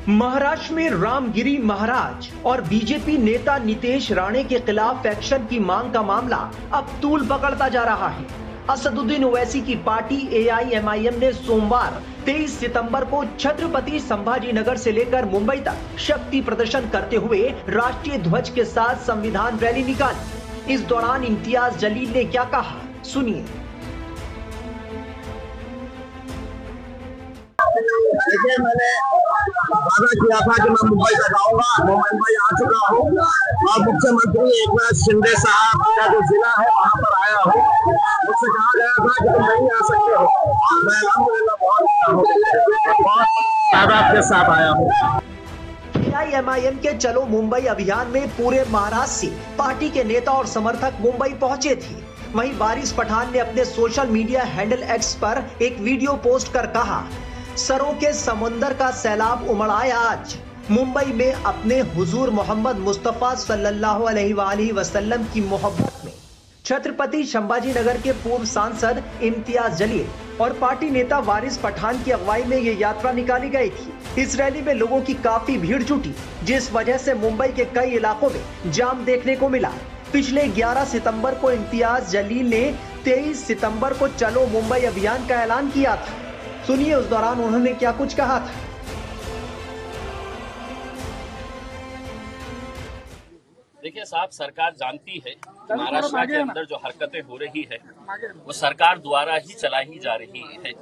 महाराष्ट्र में रामगिरी महाराज और बीजेपी नेता नितेश राणे के खिलाफ एक्शन की मांग का मामला अब तूल पकड़ता जा रहा है। असदुद्दीन ओवैसी की पार्टी AIMIM ने सोमवार 23 सितंबर को छत्रपति संभाजीनगर से लेकर मुंबई तक शक्ति प्रदर्शन करते हुए राष्ट्रीय ध्वज के साथ संविधान रैली निकाली। इस दौरान इम्तियाज जलील ने क्या कहा, सुनिए। देखिए, मैंने वादा किया था कि मैं मुंबई तक आऊंगा। मैं मुंबई आ चुका हूँ और मुख्यमंत्री एकनाथ शिंदे साहब का जो जिला है वहाँ पर आया हूँ। मुझसे कहा गया था कि तुम नहीं आ सकते हो, मैं अल्हम्दुलिल्लाह बहुत तादाद के साथ आया हूँ। AIMIM के चलो मुंबई अभियान में पूरे महाराष्ट्र से पार्टी के नेता और समर्थक मुंबई पहुंचे थे। वहीं वारिस पठान ने अपने सोशल मीडिया हैंडल X पर एक वीडियो पोस्ट कर कहा, सरों के समंदर का सैलाब उमड़ आया आज। मुंबई में अपने हुजूर मोहम्मद मुस्तफा सल्लल्लाहु अलैहि वसल्लम की मोहब्बत में छत्रपति संभाजीनगर के पूर्व सांसद इम्तियाज जलील और पार्टी नेता वारिस पठान की अगुवाई में ये यात्रा निकाली गई थी। इस रैली में लोगों की काफी भीड़ जुटी, जिस वजह से मुंबई के कई इलाकों में जाम देखने को मिला। पिछले 11 सितंबर को इम्तियाज जलील ने 23 सितंबर को चलो मुंबई अभियान का ऐलान किया था। सुनिए उस दौरान उन्होंने क्या कुछ कहा था। देखिए साहब, सरकार जानती है कि महाराष्ट्र के अंदर जो हरकतें हो रही है वो सरकार द्वारा ही चलाई जा रही है।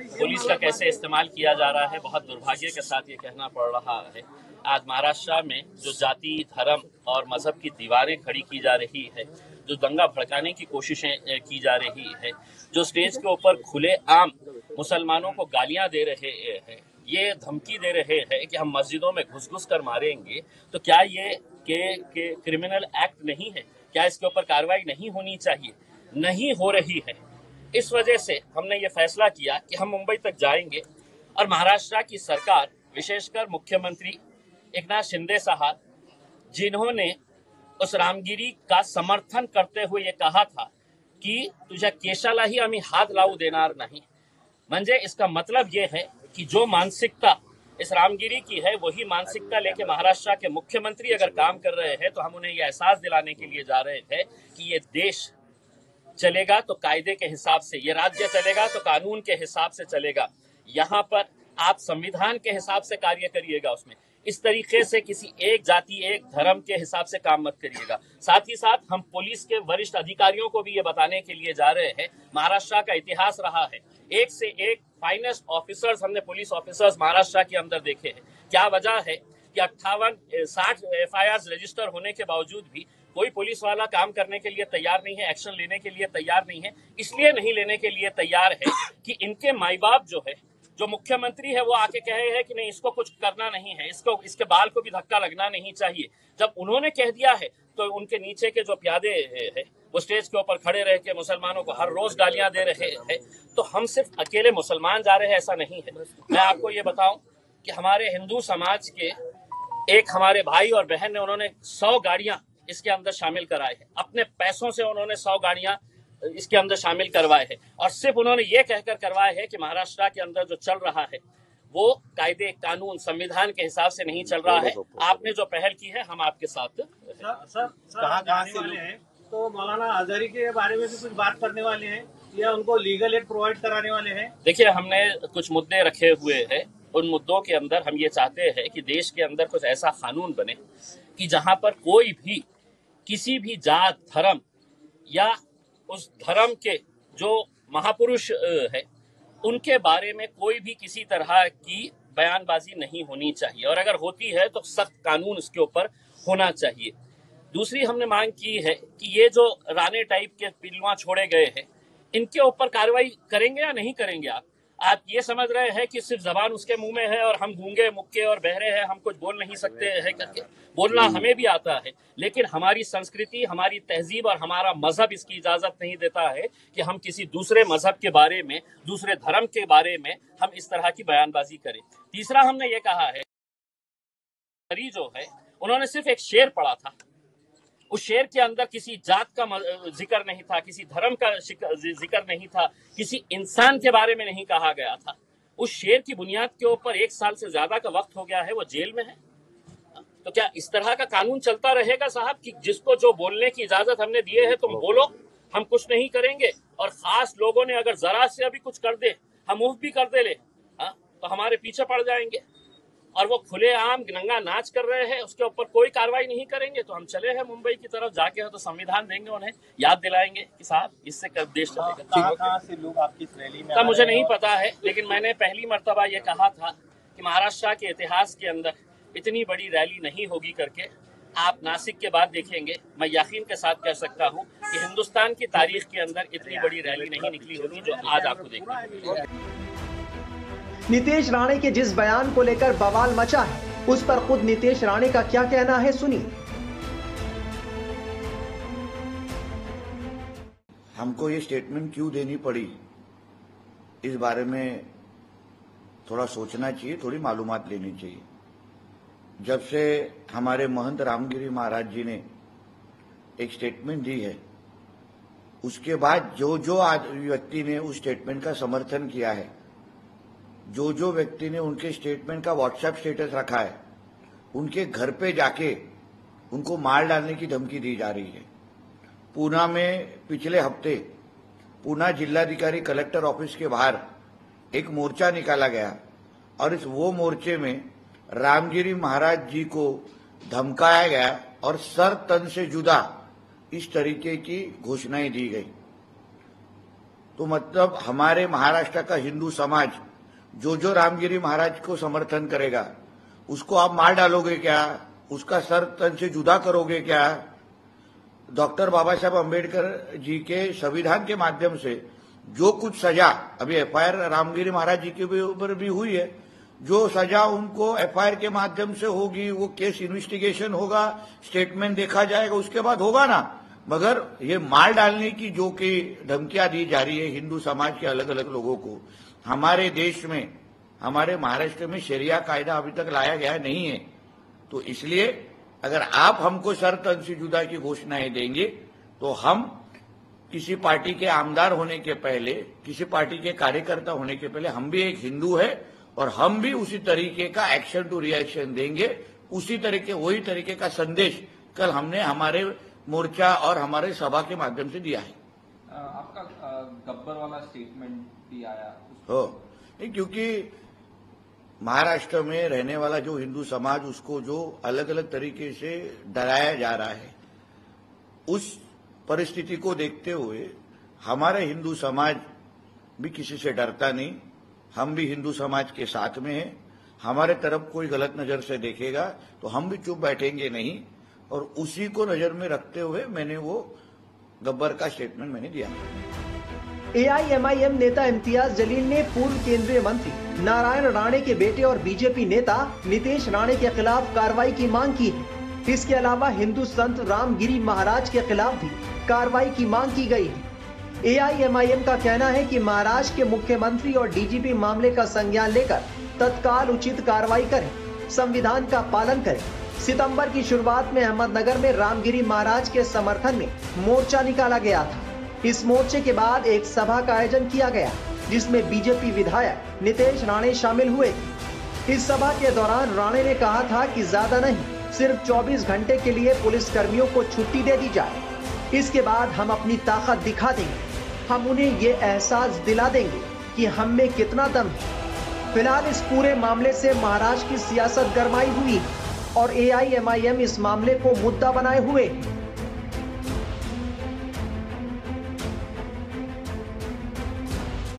पुलिस का कैसे इस्तेमाल किया जा रहा है, बहुत दुर्भाग्य के साथ ये कहना पड़ रहा है। आज महाराष्ट्र में जो जाति, धर्म और मजहब की दीवारें खड़ी की जा रही है, जो दंगा भड़काने की कोशिशें की जा रही है, जो स्टेज के ऊपर खुले आम मुसलमानों को गालियां दे रहे हैं, ये धमकी दे रहे हैं कि हम मस्जिदों में घुस कर मारेंगे, तो क्या ये के क्रिमिनल एक्ट नहीं है? क्या इसके ऊपर कार्रवाई नहीं होनी चाहिए? नहीं हो रही है। इस वजह से हमने ये फैसला किया कि हम मुंबई तक जाएंगे और महाराष्ट्र की सरकार, विशेषकर मुख्यमंत्री एकनाथ शिंदे साहब, जिन्होंने उस रामगिरी का समर्थन करते हुए ये कहा था की तुझ्या केशालाही आम्ही हात लावू देणार नाही, म्हणजे इसका मतलब ये है कि जो मानसिकता इस रामगिरी की है वही मानसिकता लेके महाराष्ट्र के मुख्यमंत्री अगर काम कर रहे हैं, तो हम उन्हें यह एहसास दिलाने के लिए जा रहे थे कि ये देश चलेगा तो कायदे के हिसाब से, ये राज्य चलेगा तो कानून के हिसाब से चलेगा। यहाँ पर आप संविधान के हिसाब से कार्य करिएगा। उसमें इस तरीके से किसी एक जाति, एक धर्म के हिसाब से काम मत करिएगा। साथ ही साथ हम पुलिस के वरिष्ठ अधिकारियों को भी ये बताने के लिए जा रहे हैं, महाराष्ट्र का इतिहास रहा है, एक से एक फाइनेस्ट ऑफिसर्स हमने पुलिस ऑफिसर्स महाराष्ट्र के अंदर देखे हैं। क्या वजह है कि 60 FIRs रजिस्टर होने के बावजूद भी कोई पुलिस वाला काम करने के लिए तैयार नहीं है, एक्शन लेने के लिए तैयार नहीं है। इसलिए नहीं लेने के लिए तैयार है कि इनके माई बाप जो है, जो मुख्यमंत्री है, वो आके कहे हैं कि नहीं, इसको कुछ करना नहीं है, इसके बाल को भी धक्का लगना नहीं चाहिए। जब उन्होंने कह दिया है तो उनके नीचे के जो प्यादे हैं वो स्टेज के ऊपर खड़े रह के मुसलमानों को हर रोज गालियां दे रहे हैं। तो हम सिर्फ अकेले मुसलमान जा रहे हैं ऐसा नहीं है। मैं आपको ये बताऊं कि हमारे हिंदू समाज के एक हमारे भाई और बहन ने, उन्होंने 100 गाड़ियां इसके अंदर शामिल कराए हैं। अपने पैसों से उन्होंने 100 गाड़ियां इसके अंदर शामिल करवाए हैं और सिर्फ उन्होंने ये कहकर करवाए हैं कि महाराष्ट्र के अंदर जो चल रहा है वो कायदे, कानून, संविधान के हिसाब से नहीं चल रहा है। आपने जो पहल की है, हम आपके साथ। सर कहाँ से वाले हैं, तो मौलाना आजहरी के बारे में भी कुछ बात करने वाले हैं या उनको लीगल एड प्रोवाइड कराने वाले हैं? देखिए, हमने कुछ मुद्दे रखे हुए हैं। उन मुद्दों के अंदर हम ये चाहते हैं कि देश के अंदर कुछ ऐसा कानून बने कि जहां पर कोई भी किसी भी जात, धर्म या उस धर्म के जो महापुरुष है उनके बारे में कोई भी किसी तरह की बयानबाजी नहीं होनी चाहिए, और अगर होती है तो सख्त कानून इसके ऊपर होना चाहिए। दूसरी हमने मांग की है कि ये जो राणे टाइप के पिलवा छोड़े गए हैं, इनके ऊपर कार्रवाई करेंगे या नहीं करेंगे? आप ये समझ रहे हैं कि सिर्फ जबान उसके मुंह में है और हम गूंगे मुक्के और बहरे हैं, हम कुछ बोल नहीं सकते हैं करके। बोलना हमें भी आता है, लेकिन हमारी संस्कृति, हमारी तहजीब और हमारा मजहब इसकी इजाजत नहीं देता है कि हम किसी दूसरे मजहब के बारे में, दूसरे धर्म के बारे में हम इस तरह की बयानबाजी करें। तीसरा, हमने ये कहा है जो है उन्होंने सिर्फ एक शेर पढ़ा था, उस शेर के अंदर किसी जात का जिक्र नहीं था, किसी धर्म का जिक्र नहीं था, किसी इंसान के बारे में नहीं कहा गया था। उस शेर की बुनियाद के ऊपर 1 साल से ज्यादा का वक्त हो गया है, वो जेल में है। तो क्या इस तरह का कानून चलता रहेगा साहब कि जिसको जो बोलने की इजाजत हमने दिए है तुम बोलो, हम कुछ नहीं करेंगे, और खास लोगों ने अगर जरा से अभी कुछ कर दे, हम मुफ्त भी कर दे ले, तो हमारे पीछे पड़ जाएंगे, और वो खुलेआम नंगा नाच कर रहे हैं, उसके ऊपर कोई कार्रवाई नहीं करेंगे। तो हम चले हैं मुंबई की तरफ, जाके तो संविधान देंगे, उन्हें याद दिलाएंगे कि साहब इससे कब देश चलेगा। कहाँ से लोग आपकी इस रैली में तब मुझे नहीं पता है, लेकिन मैंने पहली मर्तबा ये कहा था कि महाराष्ट्र के इतिहास के अंदर इतनी बड़ी रैली नहीं होगी करके। आप नासिक के बाद देखेंगे, मैं यकीन के साथ कह सकता हूँ कि हिंदुस्तान की तारीख के अंदर इतनी बड़ी रैली नहीं निकली होगी जो आज आपको देखने। नीतीश राणे के जिस बयान को लेकर बवाल मचा है, उस पर खुद नीतीश राणे का क्या कहना है, सुनिए। हमको ये स्टेटमेंट क्यों देनी पड़ी, इस बारे में थोड़ा सोचना चाहिए, थोड़ी मालूमात लेनी चाहिए। जब से हमारे महंत रामगिरी महाराज जी ने एक स्टेटमेंट दी है, उसके बाद जो व्यक्ति ने उस स्टेटमेंट का समर्थन किया है, जो व्यक्ति ने उनके स्टेटमेंट का व्हाट्सएप स्टेटस रखा है, उनके घर पे जाके उनको मार डालने की धमकी दी जा रही है। पूना में पिछले हफ्ते पूना जिलाधिकारी कलेक्टर ऑफिस के बाहर एक मोर्चा निकाला गया, और इस वो मोर्चे में रामगिरी महाराज जी को धमकाया गया और सर तन से जुदा इस तरीके की घोषणाएं दी गई। तो मतलब हमारे महाराष्ट्र का हिंदू समाज जो रामगिरी महाराज को समर्थन करेगा, उसको आप मार डालोगे क्या, उसका सर तन से जुदा करोगे क्या? डॉक्टर बाबा साहब अम्बेडकर जी के संविधान के माध्यम से जो कुछ सजा अभी एफआईआर रामगिरी महाराज जी के ऊपर भी हुई है, जो सजा उनको एफआईआर के माध्यम से होगी, वो केस इन्वेस्टिगेशन होगा, स्टेटमेंट देखा जाएगा, उसके बाद होगा ना। मगर ये मार डालने की जो कि धमकियां दी जा रही है हिंदू समाज के अलग अलग लोगों को, हमारे देश में, हमारे महाराष्ट्र में शरिया कायदा अभी तक लाया गया नहीं है। तो इसलिए अगर आप हमको सर तन से जुदा की घोषणाएं देंगे, तो हम किसी पार्टी के आमदार होने के पहले, किसी पार्टी के कार्यकर्ता होने के पहले, हम भी एक हिंदू है, और हम भी उसी तरीके का एक्शन टू रिएक्शन देंगे, उसी तरीके, वही तरीके का संदेश कल हमने हमारे मोर्चा और हमारे सभा के माध्यम से दिया है। आपका गब्बर वाला स्टेटमेंट भी आया हो नहीं, क्योंकि महाराष्ट्र में रहने वाला जो हिंदू समाज, उसको जो अलग अलग तरीके से डराया जा रहा है, उस परिस्थिति को देखते हुए हमारा हिंदू समाज भी किसी से डरता नहीं। हम भी हिंदू समाज के साथ में हैं। हमारे तरफ कोई गलत नजर से देखेगा तो हम भी चुप बैठेंगे नहीं, और उसी को नजर में रखते हुए मैंने वो गब्बर का स्टेटमेंट मैंने दिया। एआईएमआईएम नेता इम्तियाज जलील ने पूर्व केंद्रीय मंत्री नारायण राणे के बेटे और बीजेपी नेता नीतीश राणे के खिलाफ कार्रवाई की मांग की है। इसके अलावा हिंदू संत रामगिरी महाराज के खिलाफ भी कार्रवाई की मांग की गई है। एआईएमआईएम का कहना है कि महाराष्ट्र के मुख्यमंत्री और डीजीपी मामले का संज्ञान लेकर तत्काल उचित कार्रवाई करें, संविधान का पालन करें। सितंबर की शुरुआत में अहमदनगर में रामगिरी महाराज के समर्थन में मोर्चा निकाला गया था। इस मोर्चे के बाद एक सभा का आयोजन किया गया, जिसमें बीजेपी विधायक नीतीश राणे शामिल हुए थे। इस सभा के दौरान राणे ने कहा था कि ज्यादा नहीं, सिर्फ 24 घंटे के लिए पुलिस कर्मियों को छुट्टी दे दी जाए। इसके बाद हम अपनी ताकत दिखा देंगे, हम उन्हें ये एहसास दिला देंगे कि हम में कितना दम है। फिलहाल इस पूरे मामले से महाराष्ट्र की सियासत गरमाई हुई है और एआईएमआईएम इस मामले को मुद्दा बनाए हुए है।